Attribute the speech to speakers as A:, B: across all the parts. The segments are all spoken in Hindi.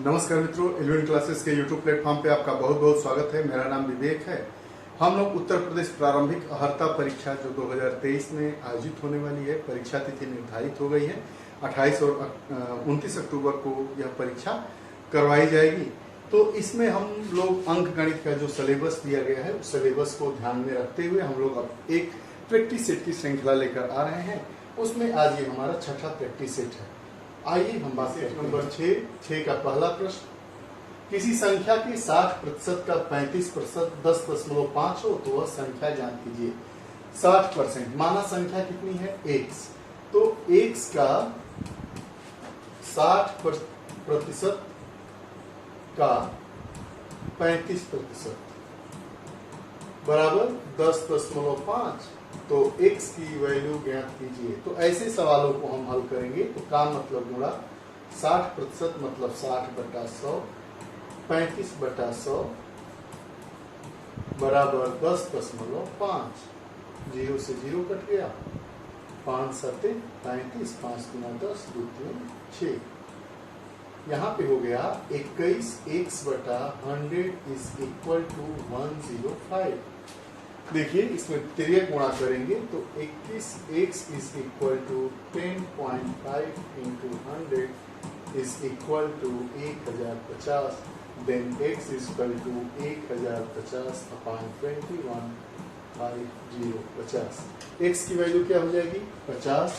A: नमस्कार मित्रों, एलिवेंट क्लासेस के यूट्यूब प्लेटफॉर्म पे आपका बहुत बहुत स्वागत है। मेरा नाम विवेक है। हम लोग उत्तर प्रदेश प्रारंभिक अर्हता परीक्षा जो 2023 में आयोजित होने वाली है, परीक्षा तिथि निर्धारित हो गई है। 28 और 29 अक्टूबर को यह परीक्षा करवाई जाएगी। तो इसमें हम लोग अंक गणित का जो सिलेबस दिया गया है उस सिलेबस को ध्यान में रखते हुए हम लोग अब एक प्रैक्टिस सेट की श्रृंखला लेकर आ रहे हैं। उसमें आज ये हमारा छठा प्रैक्टिस सेट है। आइए हम बात करते हैं नंबर 6 का पहला प्रश्न। किसी संख्या के 60% का 35% 10.5 हो तो वह संख्या ज्ञात कीजिए। 60% माना संख्या कितनी है? x। तो x का 60% का 35% बराबर 10.5। तो x की वैल्यू ज्ञात कीजिए। तो ऐसे सवालों को हम हल करेंगे तो का मतलब गुणा 60% मतलब 60/100, 35/100 बराबर 10.5। 0 से 0 कट गया, 5 7 35, 5 गुना 10 2 3 6। यहाँ पे हो गया 21x/100 इज इक्वल टू 105। देखिए इसमें तिर्यक गुणा करेंगे तो 21x is equal to 10.5 into 100 is equal to 1050। Then x is equal to 1050 upon 21 50। x की वैल्यू क्या हो जाएगी? 50।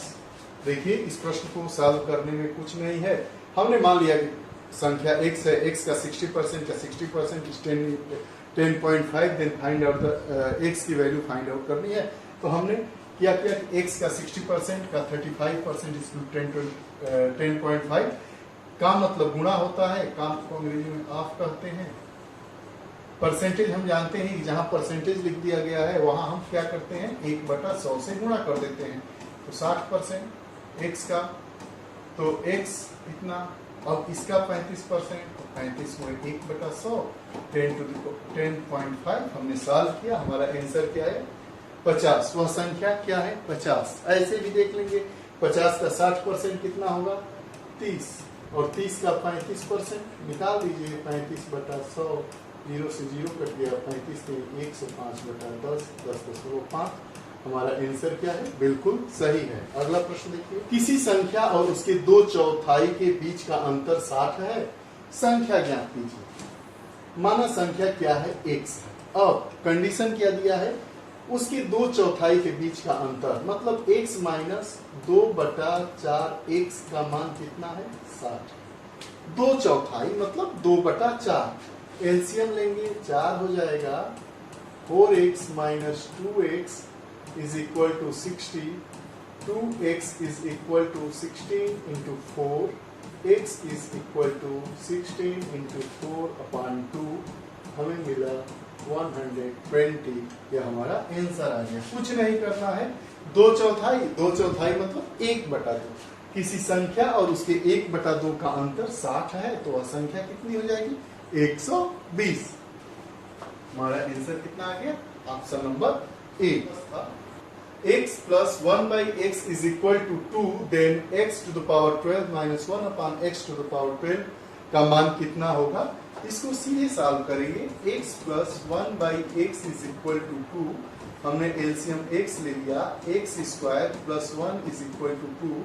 A: देखिए इस प्रश्न को सॉल्व करने में कुछ नहीं है। हमने मान लिया कि संख्या x है, x का 60% का 60% is 10.5। Then find out the x की वैल्यू फाइंड आउट करनी है। तो हमने क्या किया कि x का 60% का 35% इज 10.5 का मतलब गुणा होता है। काम को अंग्रेजी में ऑफ कहते हैं। परसेंटेज हम जानते हैं कि जहां परसेंटेज लिख दिया गया है वहां हम क्या करते हैं 1/100 से गुणा कर देते हैं। तो 60% x का, तो x इतना, अब इसका 35%, तो 35 में 1/100 10.5 हमने सॉल्व किया। हमारा आंसर क्या है? 50। वह संख्या क्या है? 50। ऐसे भी देख लेंगे 50 का 60% कितना होगा? 30। और 30 का 35% निकाल दीजिए। 35/100 0 से 0 कट गया, 35 में 105/10 10.5। हमारा आंसर क्या है? बिल्कुल सही है। अगला प्रश्न देखिए। किसी संख्या और उसके 2/4 के बीच का अंतर 60 है। संख्या ज्ञात कीजिए। माना संख्या क्या है? x है। अब कंडीशन क्या दिया है? उसके 2/4 के बीच का अंतर मतलब x माइनस 2/4 x का मान कितना है? 60। 2/4 मतलब 2/4। एलसीएम लेंगे 4 हो जाएगा। 4x minus 2x is equal to 60. 2x is equal to 16 into 4. x is equal to 16 into 4 upon 2. हमें मिला 120। यह हमारा आंसर आ गया। कुछ नहीं करना है। 2/4 मतलब 1/2। किसी संख्या और उसके 1/2 का अंतर 60 है तो वह संख्या कितनी हो जाएगी? 120। हमारा आंसर कितना आ गया? Option number A. x plus 1 by x is equal to 2, then x to the power 12 minus 1 upon x to the power 12 का मान कितना होगा? इसको सीधे सॉल्व करेंगे। x plus 1 by x is equal to 2। हमने एलसीएम x ले लिया। x square plus 1 is equal to 2,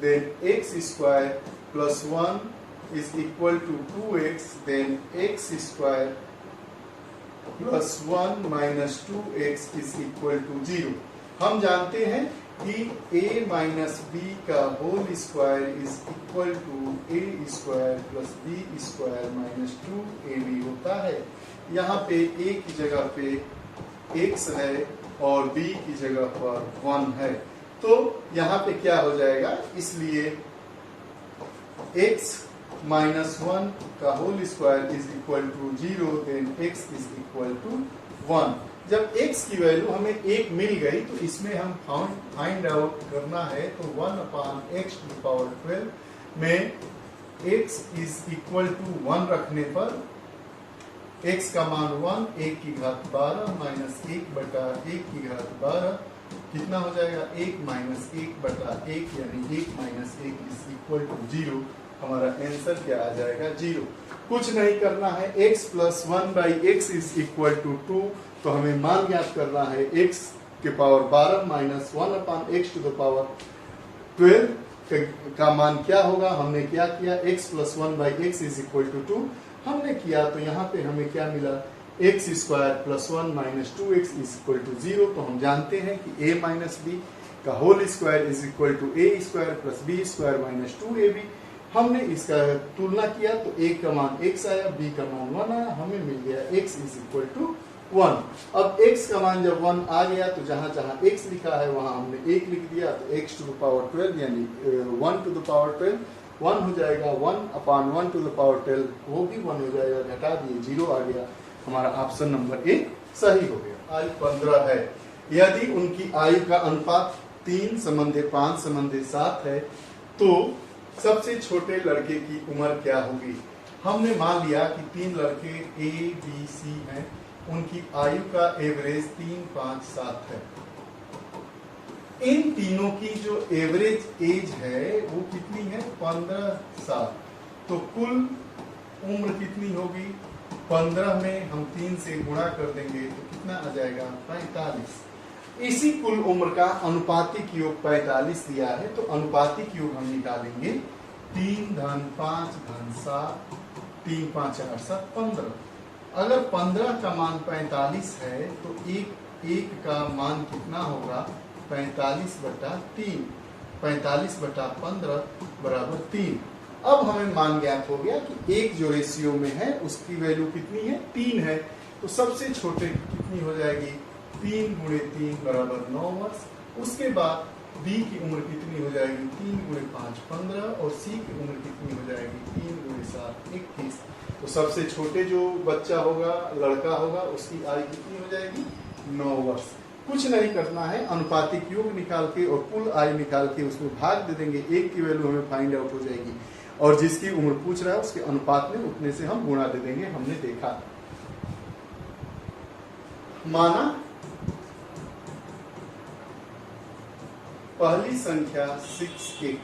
A: then x square plus 1 is equal to 2x, then x square plus 1 minus 2x is equal to 0। हम जानते हैं कि a माइनस बी का whole square is equal to a square plus b square minus 2ab होता है। यहाँ पे a की जगह पे x है और b की जगह पर 1 है। तो यहाँ पे क्या हो जाएगा? इसलिए x माइनस 1 का whole square is equal to 0, then x is equal to 1। जब x की वैल्यू हमें 1 मिल गई तो इसमें हम फाइंड आउट करना है। तो 1 upon x to the power 12 में x इज इक्वल टू 1 रखने पर x का मान 1, 1 की घात 12 माइनस 1/1 की घात 12 कितना हो जाएगा? 1 माइनस 1/1 यानी 1 माइनस 1 इज इक्वल टू 0। हमारा आंसर क्या आ जाएगा 0। कुछ नहीं करना है, x plus 1/x is equal to 2। तो हमें मान ज्ञात करना है x के power 12 minus 1/x to the power 12 का मान क्या होगा। हमने क्या किया, x plus 1/x is equal to 2 हमने किया, तो यहाँ पे हमें क्या मिला, x square plus 1 minus 2x is equal to 0। तो हम जानते हैं कि a माइनस बी का whole square is equal to a square plus B square minus 2ab। हमने इसका तुलना किया तो a का मान x आया, b का मान 1 आया, हमें मिल गया x इज इक्वल टू 1। अब x का मान जब 1 आ गया तो जहां जहां x लिखा है वहां हमने 1 लिख दिया, तो x टू द पावर 12 यानी 1 टू द पावर 12 1 हो जाएगा, 1/1 टू द पावर 12 वो भी 1 हो जाएगा, घटा दिए 0 आ गया। हमारा ऑप्शन नंबर ए सही हो गया। आयु 15 है, यदि उनकी आयु का अनुपात 3 संबंधे 5 संबंधे 7 है तो सबसे छोटे लड़के की उम्र क्या होगी। हमने मान लिया कि 3 लड़के ए बी सी हैं, उनकी आयु का एवरेज 3, 5, 7 है। इन तीनों की जो एवरेज एज है वो कितनी है, 15 साल। तो कुल उम्र कितनी होगी, 15 में हम 3 से गुणा कर देंगे तो कितना आ जाएगा, 45। इसी कुल उम्र का अनुपातिक योग 45 दिया है, तो अनुपातिक योग हम निकालेंगे 3 धन 5 धन 7, 3 5 8 7 15। अगर 15 का मान 45 है तो एक का मान कितना होगा, 45/3, 45/15 बराबर 3। अब हमें मान ज्ञात हो गया कि एक जो रेशियो में है उसकी वैल्यू कितनी है, 3 है। तो सबसे छोटे कितनी हो जाएगी, 3 × 3 बराबर 9 वर्ष। उसके बाद बी की उम्र कितनी हो जाएगी, 3 × 5 15 और सी की उम्र कितनी हो जाएगी, 3 × 7 21। तो सबसे छोटे जो बच्चा होगा, लड़का होगा, उसकी आयु कितनी हो जाएगी, 9 वर्ष। कुछ नहीं करना है, अनुपातिक योग निकाल के और कुल आयु निकाल के उसमें भाग दे देंगे, एक की वैल्यू हमें फाइंड आउट हो जाएगी और जिसकी उम्र पूछ रहा है उसके अनुपात में उतने से हम गुणा दे देंगे। हमने देखा, माना पहली संख्या 6x,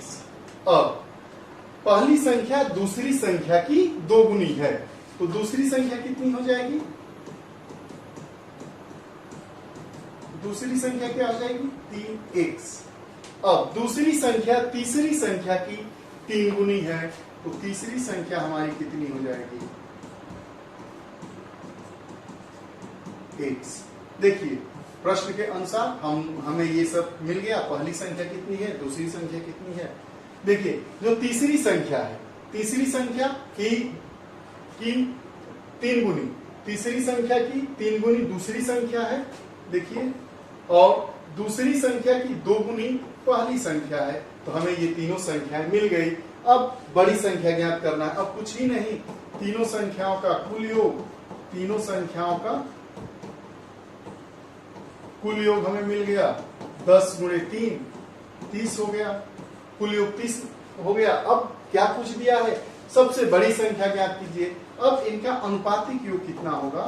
A: अब पहली संख्या दूसरी संख्या की दोगुनी है, तो दूसरी संख्या कितनी हो जाएगी, दूसरी संख्या क्या हो जाएगी, 3x। अब दूसरी संख्या तीसरी संख्या की 3 गुनी है, तो तीसरी संख्या हमारी कितनी हो जाएगी, x। देखिए प्रश्न के अनुसार हमें ये सब मिल गया, पहली संख्या कितनी है, दूसरी संख्या कितनी है। देखिए जो तीसरी संख्या है, तीसरी संख्या की 3 गुनी, तीसरी संख्या की 3 गुनी दूसरी संख्या है, देखिए, और दूसरी संख्या की 2 गुनी पहली संख्या है। तो हमें ये तीनों संख्याएं मिल गई। अब बड़ी संख्या ज्ञात करना है, अब कुछ ही नहीं, तीनों संख्याओं का कुल योग, तीनों संख्याओं का कुल योग हमें मिल गया, 10 × 3 30 हो गया, कुल योग 30 हो गया। अब क्या पूछ दिया है, सबसे बड़ी संख्या ज्ञात कीजिए। अब इनका अनुपातिक योग कितना होगा,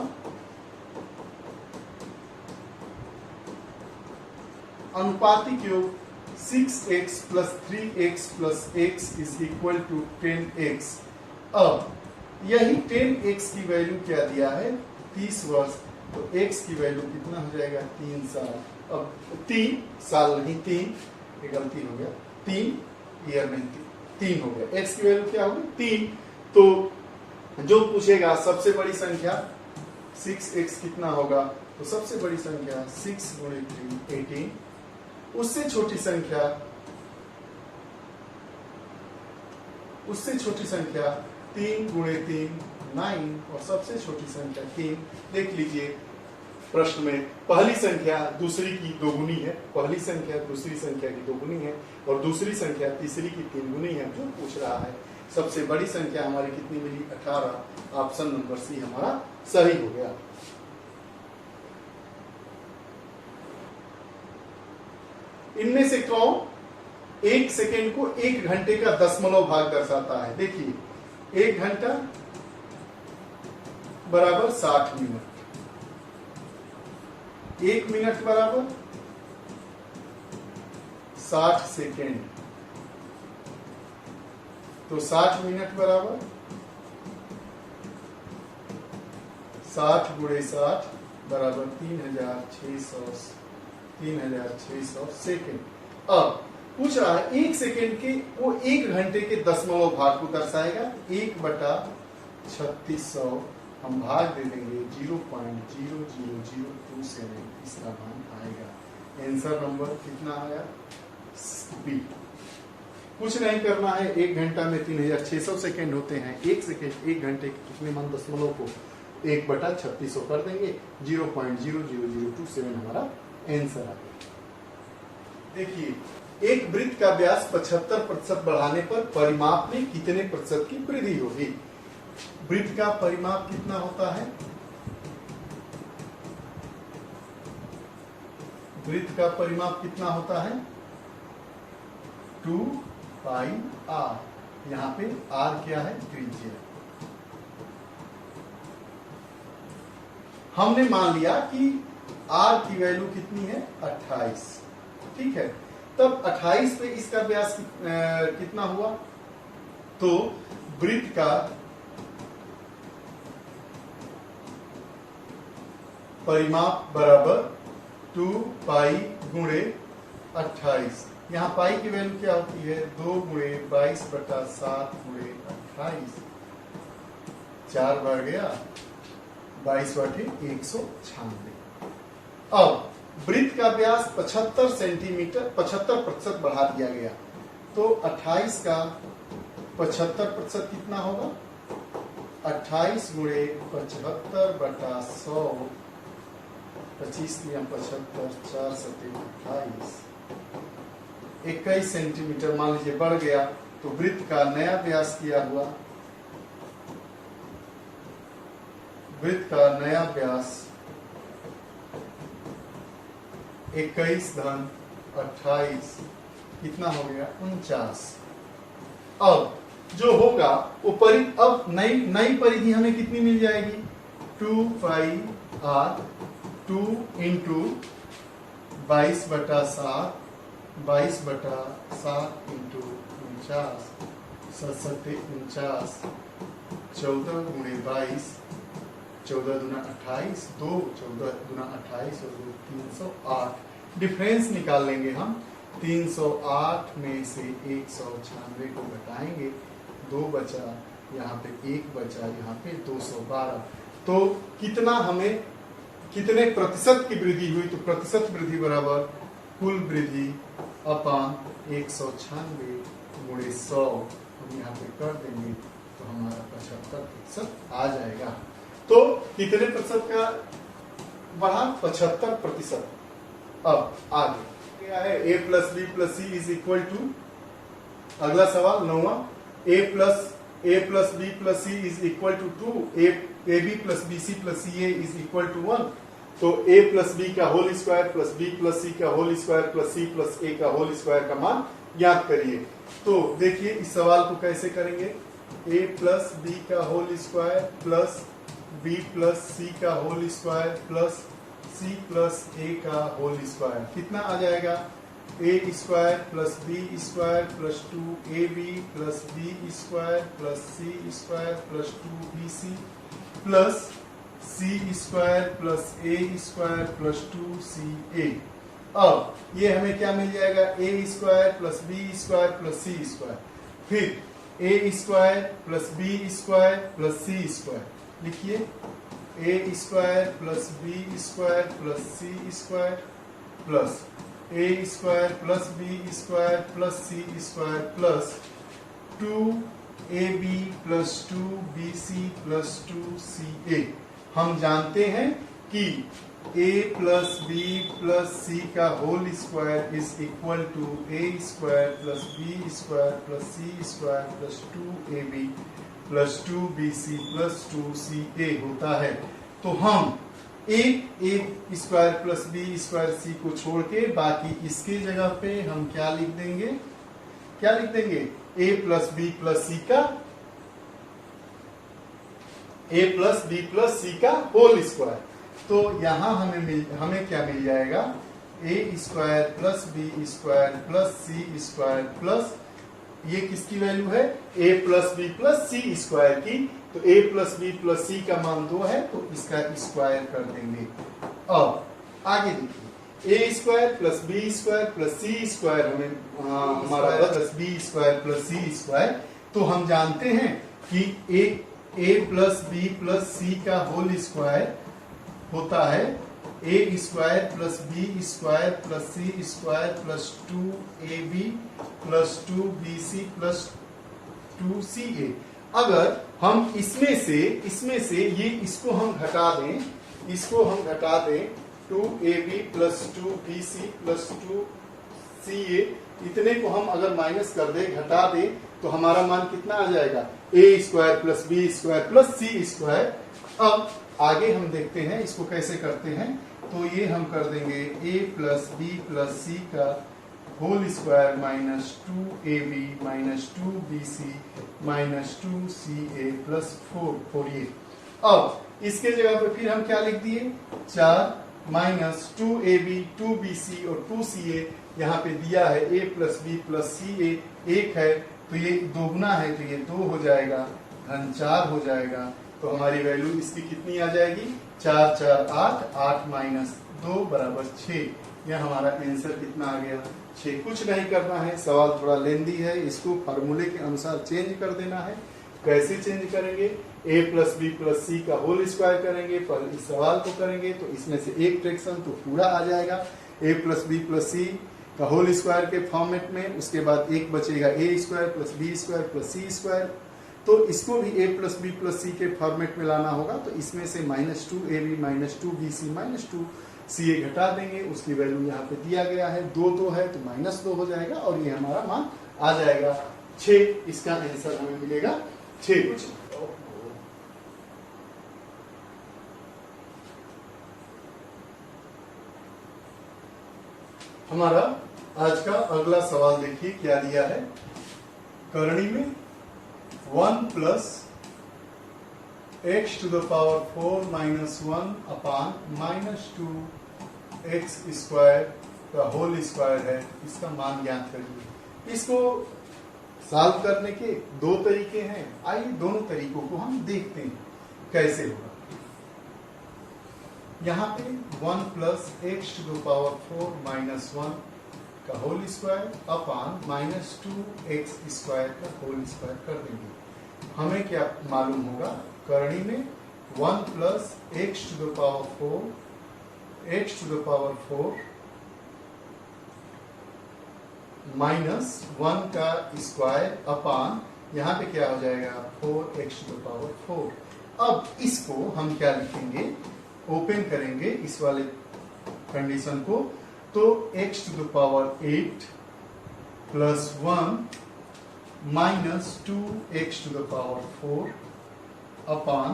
A: अनुपातिक योग 6x + 3x + x is equal to 10x। अब यही 10x की वैल्यू क्या दिया है, 30 वर्ष, तो x की वैल्यू कितना हो जाएगा, 3 साल। अब 3 साल नहीं, 3, ये गलती हो गया, 3 ईयर नहीं, 3 हो गया, x की वैल्यू क्या होगी, 3। तो जो पूछेगा सबसे बड़ी संख्या 6x कितना होगा, तो सबसे बड़ी संख्या 6 × 3 18, उससे छोटी संख्या 3 × 3 9 और सबसे छोटी संख्या 3। देख लीजिए प्रश्न में पहली संख्या दूसरी की 2 गुनी है, पहली संख्या दूसरी संख्या की 2 गुनी है और दूसरी संख्या तीसरी की 3 गुनी है, जो पूछ रहा है। सबसे बड़ी संख्या हमारी कितनी मिली, 18। ऑप्शन नंबर सी हमारा सही हो गया। इनमें से कौन 1 सेकेंड को 1 घंटे का दशमलव भाग दर्शाता है। देखिए 1 घंटा बराबर 60 मिनट, 1 मिनट बराबर 60 सेकेंड, तो 60 मिनट बराबर 60 गुणे 60 बराबर 3600 सेकेंड। अब पूछ रहा है 1 सेकेंड के, वो 1 घंटे के दशमलव भाग को दर्शाएगा। 1/3600 हम भाग दे देंगे 0.00027, इसका मान आएगा। आंसर नंबर कितना आया? बी। कुछ नहीं करना है, 1 घंटा में 3600 सेकेंड होते हैं। 1 सेकेंड 1 घंटे के कितने मान दशमलव को 1/3600 कर देंगे, 0.00027 हमारा आंसर आ गया। देखिए, एक वृत्त का व्यास 75% बढ़ाने पर परिमाप में कितने प्रतिशत की वृद्धि होगी? वृत्त का परिमाप कितना होता है? वृत्त का परिमाप कितना होता है? 2 पाई r। यहाँ पे r क्या है? त्रिज्या। हमने मान लिया कि r की वैल्यू कितनी है? 28। ठीक है, तब 28 पे इसका व्यास कितना हुआ? तो वृत्त का परिमाप बराबर 2 पाई गुणे 28। यहाँ पाई की वैल्यू क्या होती है? 2 गुणे 22/7 गुणे 28, 4 बढ़ गया 22/196। अब वृत्त का व्यास 75 सेंटीमीटर 75% बढ़ा दिया गया, तो 28 का 75% कितना होगा? 28 गुणे 75/100, 25 लिया 75, 4 7 28, 21 सेंटीमीटर मान लीजिए बढ़ गया। तो वृत्त का नया व्यास किया हुआ, वृत्त का नया व्यास 21 धन 28 कितना हो गया? 49। अब जो होगा वो अब नई परिधि हमें कितनी मिल जाएगी? 2 पाई r, 2 इंटू 22/7, 22/7 इंटू 49, 7 49, 14 गुणे 22, 14 दूना 28, 2 14 दूना 28 और 2 308। डिफरेंस निकाल लेंगे हम। 308 में से 196 को घटाएंगे, 2 बचा, यहाँ पे 1 बचा, यहाँ पे 212। तो कितना हमें कितने प्रतिशत की वृद्धि हुई? तो प्रतिशत वृद्धि बराबर कुल वृद्धि अपान 196 गुणे 100 हम यहाँ पे कर देंगे, तो हमारा 75% आ जाएगा। तो कितने प्रतिशत का बढ़ा? 75%। अब आगे क्या है? a plus B plus C is equal to, अगला सवाल 9वां, a plus B plus C is equal to 2, A B plus B C plus C A is equal to 1। तो a प्लस बी का whole square plus B plus सी का whole square plus C plus A का होल स्क्वायर का मान ज्ञात करिए। तो देखिए इस सवाल को कैसे करेंगे? a प्लस बी का whole square plus B plus सी का whole square plus C plus A का होल स्क्वायर कितना आ जाएगा? a square plus B square plus 2ab plus B square plus C square plus 2bc plus C square plus A square plus 2ca। अब ये हमें क्या मिल जाएगा? a square plus B square plus C square, फिर a square plus B square plus C square. लिखिए a square plus B square plus C square plus a square plus B square plus C square plus 2ab plus 2bc plus 2ca। हम जानते हैं कि a प्लस बी प्लस सी का whole square is equal to a square plus B square plus C square plus 2ab plus 2bc plus 2ca होता है। तो हम a square plus B square C को छोड़ के बाकी इसके जगह पे हम क्या लिख देंगे? क्या लिख देंगे? a प्लस बी प्लस सी का होल स्क्वायर। तो यहाँ हमें क्या मिल जाएगा? a square plus B square plus C square plus ये किसकी वैल्यू है, a plus B plus C square की। तो a प्लस बी प्लस सी का मान 2 है, तो इसका स्क्वायर कर देंगे। अब आगे देखिए, a square plus B square plus C square हमारा प्लस बी स्क्वायर प्लस सी स्क्वायर। तो हम जानते हैं कि a प्लस बी प्लस सी का होल स्क्वायर होता है a square plus B square plus C square plus 2ab plus 2bc plus 2ca। अगर हम इसमें से ये इसको हम घटा दें 2ab plus 2bc plus 2ca, इतने को हम अगर माइनस कर दे, घटा दे, तो हमारा मान कितना आ जाएगा, a square plus B square plus C square. अब आगे हम देखते हैं इसको कैसे करते हैं। तो ये हम कर देंगे a प्लस बी प्लस सी का whole square minus 2ab minus 2bc minus 2ca plus 4a। अब इसके जगह पे फिर हम क्या लिख दिए, 4 माइनस 2ab 2bc और 2ca। यहाँ पे दिया है a plus B plus ca 1 है, तो ये दोगुना है, तो ये 2 हो जाएगा, धन 4 हो जाएगा। तो हमारी वैल्यू इसकी कितनी आ जाएगी, 4 4 8, 8 माइनस 2 बराबर 6। यह हमारा आंसर कितना आ गया, 6। कुछ नहीं करना है, सवाल थोड़ा लेंदी है, इसको फार्मूले के अनुसार चेंज कर देना है। कैसे चेंज करेंगे, a प्लस बी प्लस सी का होल स्क्वायर करेंगे, पर इस सवाल को करेंगे तो इसमें से एक फ्रैक्शन तो पूरा आ जाएगा a प्लस बी प्लस सी का होल स्क्वायर के फॉर्मेट में। उसके बाद एक बचेगा a square plus B square plus C square. तो इसको भी a plus B plus c के फॉर्मेट में लाना होगा। तो इसमें से minus 2ab minus 2bc minus 2ca घटा देंगे, उसकी वैल्यू यहाँ पे दिया गया है, 2 है तो माइनस 2 हो जाएगा और ये हमारा मान आ जाएगा 6। इसका आंसर हमें मिलेगा 6। हमारा आज का अगला सवाल देखिए क्या दिया है। करणी में 1 plus x to the power 4 minus 1 upon minus 2 x square का होल स्क्वायर है, इसका मान ज्ञात करिए। इसको सॉल्व करने के 2 तरीके हैं, आइए दोनों तरीकों को हम देखते हैं कैसे होगा। यहाँ पे 1 plus x to the power 4 minus 1 का whole square upon minus 2 x square का होल स्क्वायर कर देंगे। हमें क्या मालूम होगा, करणी में 1 plus x to the power 4 x to the power 4 minus 1 का स्क्वायर अपान यहाँ पे क्या हो जाएगा 4 एक्स टू द पावर 4। अब इसको हम क्या लिखेंगे, ओपन करेंगे इस वाले कंडीशन को। तो x to the power 8 plus 1 minus 2x to the power 4 upon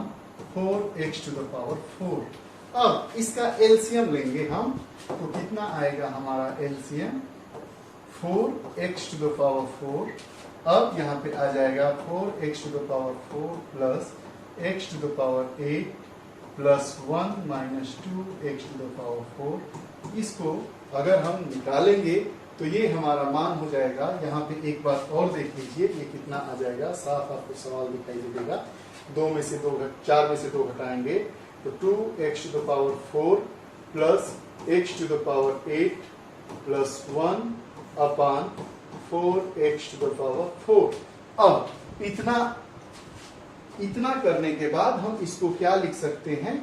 A: 4x to the power 4। अब इसका एलसीएम लेंगे हम, तो कितना आएगा हमारा LCM, 4x to the power 4। अब यहाँ पे आ जाएगा 4x to the power 4 plus x to the power 8 plus 1 minus 2x to the power 4। इसको अगर हम निकालेंगे तो ये हमारा मान हो जाएगा। यहाँ पे एक बात और देख लीजिए, ये कितना आ जाएगा, साफ आपको सवाल दिखाई देगा। 4 में से 2 घटाएंगे तो 2x to the power 4 plus x to the power 8 plus 1 upon 4x to the power 4। अब इतना करने के बाद हम इसको क्या लिख सकते हैं,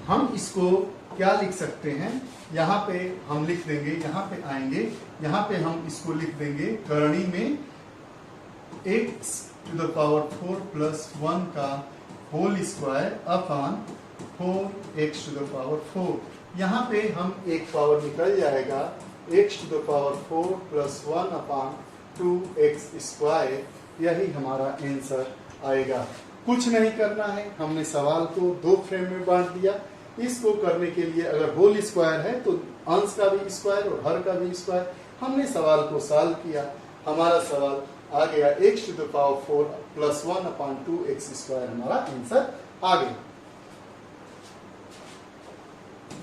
A: हम इसको क्या लिख सकते हैं, यहाँ पे हम लिख देंगे, यहाँ पे आएंगे, यहाँ पे हम इसको लिख देंगे करणी में x to the power 4 plus 1 का whole square upon 4x to the power 4। यहाँ पे हम एक पावर निकल जाएगा, x to the power 4 plus 1 upon 2x square. यही हमारा आंसर आएगा। कुछ नहीं करना है, हमने सवाल को 2 फ्रेम में बांट दिया। इसको करने के लिए अगर होल स्क्वायर है तो अंश का भी स्क्वायर और हर का भी स्क्वायर। हमने सवाल को सॉल्व किया, हमारा सवाल आ गया x to the power 4 plus 1 upon 2x square, हमारा आंसर आ गया।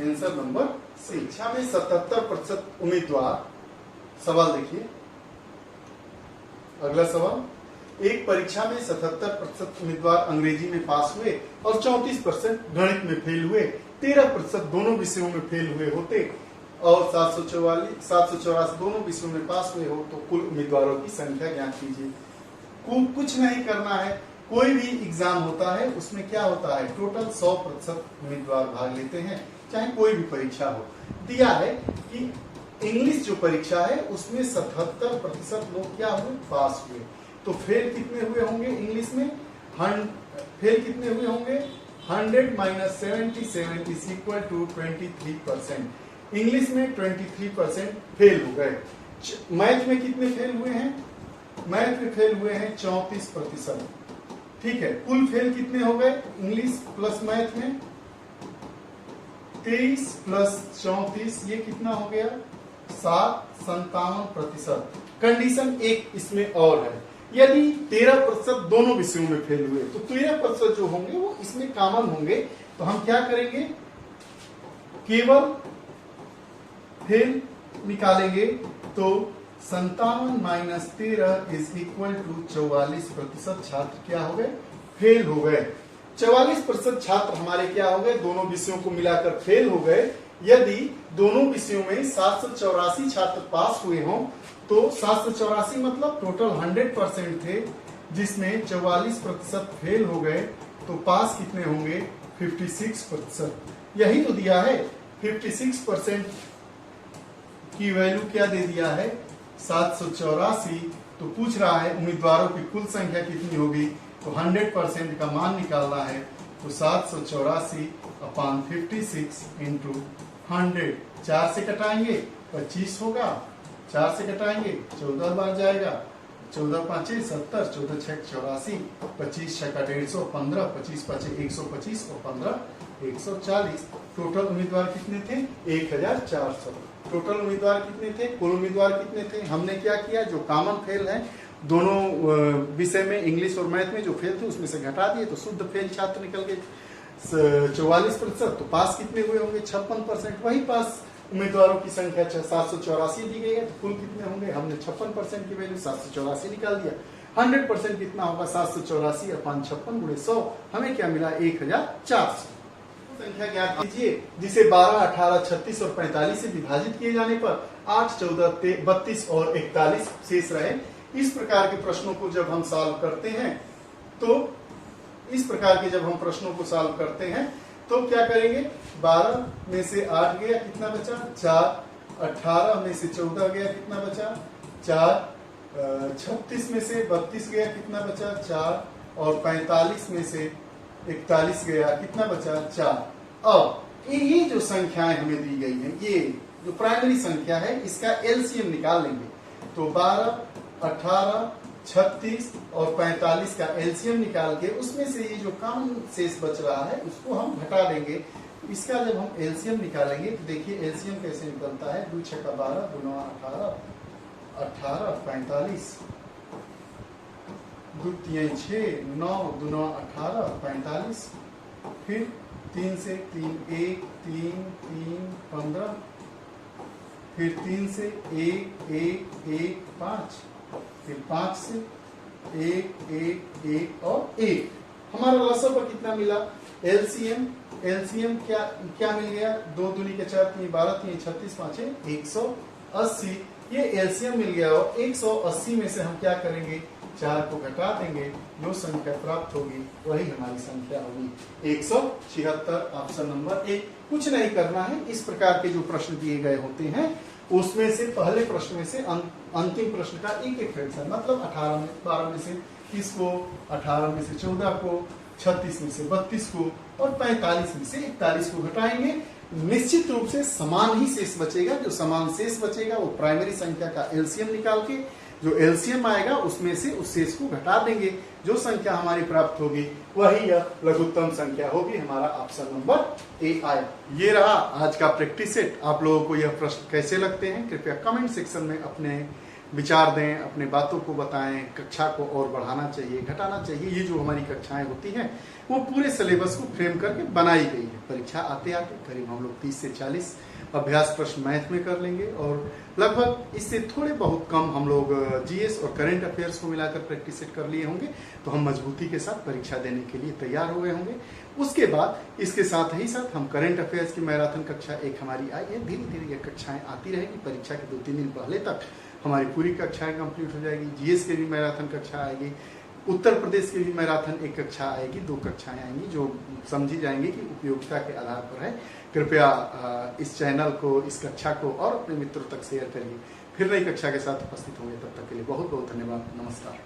A: आंसर नंबर 6 में 77% उम्मीदवार, सवाल देखिए, अगला सवाल, एक परीक्षा में 77% उम्मीदवार अंग्रेजी में पास हुए और 34% गणित में फेल हुए, 13% दोनों विषयों में फेल हुए होते और 784 दोनों विषयों में पास हुए हो तो कुल उम्मीदवारों की संख्या ज्ञात कीजिए। कुछ नहीं करना है, कोई भी एग्जाम होता है उसमें क्या होता है, टोटल 100% उम्मीदवार भाग लेते हैं, चाहे कोई भी परीक्षा हो। दिया है कि इंग्लिश जो परीक्षा है उसमें 77% लोग क्या हुए, पास हुए, तो फेल कितने हुए होंगे इंग्लिश में, फेल कितने हुए होंगे, 100 - 77 इज इक्वल टू 23%। इंग्लिश में 23% फेल हो गए। मैथ में कितने फेल हुए हैं, मैथ में फेल हुए हैं 34%। ठीक है, कुल फेल कितने हो गए इंग्लिश प्लस मैथ में, 23 प्लस 34 ये कितना हो गया, 57%। कंडीशन एक इसमें और है, यदि 13% दोनों विषयों में फेल हुए तो 13% जो होंगे वो इसमें कॉमन होंगे, तो हम क्या करेंगे, केवल फेल निकालेंगे, तो 57 - 13 इज इक्वल टू 44% छात्र क्या हो गए, फेल हो गए। 44% छात्र हमारे क्या हो गए, दोनों विषयों को मिलाकर फेल हो गए। यदि दोनों विषयों में 784 छात्र पास हुए हों तो 784 मतलब टोटल 100% थे, जिसमें 44% फेल हो गए, तो पास कितने होंगे, 56%। यही तो दिया है, 56% की वैल्यू क्या दे दिया है, 784। तो पूछ रहा है उम्मीदवारों की कुल संख्या कितनी होगी, तो 100% का मान निकालना है, तो 784/56 इंटू 100, 4 से कटाएंगे 25 होगा, 4 से कटाएंगे 14 बार जाएगा, 14 × 5 = 70, 14 × 6 = 84, 25 × 6 = 150, 15, 25 × 5 = 125 और 15 140। टोटल उम्मीदवार कितने थे, 1400। टोटल उम्मीदवार कितने थे, कुल उम्मीदवार कितने थे, हमने क्या किया, जो कॉमन फेल है दोनों विषय में इंग्लिश और मैथ में जो फेल थे उसमें से घटा दिए, तो शुद्ध फेल छात्र निकल गए 44%। तो पास कितने हुए होंगे, 56%। वही पास उम्मीदवारों की संख्या 784 दी गई है, तो कुल कितने होंगे, हमने 56% की वैल्यू 784 निकाल दिया। 100% कितना होगा, 784/56 × 100, हमें क्या मिला, 1400। संख्या ज्ञात कीजिए जिसे 12, 18, 36 और 45 से विभाजित किए जाने पर 8, 14, 32 और 41 शेष रहे। इस प्रकार के प्रश्नों को जब हम सॉल्व करते हैं तो तो क्या करेंगे, 12 में से 8 गया, कितना बचा, 4, 18 में से 14 गया, कितना बचा, 4, 36 में से 32 गया, कितना बचा, 4, और 45 में से 41 गया, कितना बचा, 4। अब ये जो संख्याएं हमें दी गई हैं, ये जो प्राइमरी संख्या है इसका एलसीएम निकाल लेंगे, तो 12, 18, 36 और 45 का एलसीएम निकाल के उसमें से ये जो कम शेष बच रहा है उसको हम घटा देंगे। इसका जब हम एलसीएम निकालेंगे तो देखिए एलसीएम कैसे निकलता है, 2 × 6 = 12, 2 × 9 = 18, 18, 45, 2 × 3 = 6, 9, 2 × 9 = 18, 45, फिर 3 से 3 1, 3 3 15, फिर 3 से 1 1 1 5, फिर 5 से 1 1 1 और 1। हमारा लसअ पर कितना मिला, एलसीएम क्या मिल गया, 2 दूनी के 4, 3 12, 3 36, 5 180। ये एलसीएम मिल गया और 180 में से हम क्या करेंगे, 4 को घटा देंगे, जो संख्या प्राप्त होगी वही हमारी संख्या होगी 176। Option number 1। कुछ नहीं करना है, इस प्रकार के जो प्रश्न दिए गए होते हैं उसमें से पहले प्रश्न में से अंतिम प्रश्न का एक एक फ्रैक्शन, मतलब 12 में से 30 को, 18 में से 14 को, 36 में से 32 को और 45 में से 41 को घटाएंगे। निश्चित रूप से समान ही शेष बचेगा, जो समान शेष बचेगा वो प्राइमरी संख्या का एलसीएम निकाल के जो एलसीएम आएगा उसमें से उस शेष को घटा देंगे, जो संख्या हमारी प्राप्त होगी वही यह लघुत्तम संख्या होगी। हमारा ऑप्शन नंबर ए आया। ये रहा आज का प्रैक्टिस सेट। आप लोगों को यह प्रश्न कैसे लगते हैं कृपया कमेंट सेक्शन में अपने विचार दें, अपने बातों को बताएं। कक्षा को और बढ़ाना चाहिए, घटाना चाहिए। ये जो हमारी कक्षाएं होती हैं वो पूरे सिलेबस को फ्रेम करके बनाई गई है। परीक्षा आते आते करीब हम लोग 30 से 40 अभ्यास प्रश्न मैथ में कर लेंगे और लगभग इससे थोड़े बहुत कम हम लोग जीएस और करंट अफेयर्स को मिलाकर प्रैक्टिस सेट कर लिए होंगे, तो हम मजबूती के साथ परीक्षा देने के लिए तैयार हो गए होंगे। उसके बाद इसके साथ ही साथ हम करंट अफेयर्स की मैराथन कक्षा एक हमारी आई है, धीरे धीरे ये कक्षाएं आती रहेगी। परीक्षा के 2-3 दिन पहले तक हमारी पूरी कक्षाएं कंप्लीट हो जाएगी। जीएस के भी मैराथन कक्षा आएगी, उत्तर प्रदेश की भी मैराथन एक कक्षा आएगी, 2 कक्षाएं आएंगी जो समझी जाएंगी कि उपयोगिता के आधार पर है। कृपया इस चैनल को, इस कक्षा को और अपने मित्रों तक शेयर करिए। फिर नई कक्षा के साथ उपस्थित होंगे, तब तक के लिए बहुत बहुत धन्यवाद। नमस्कार।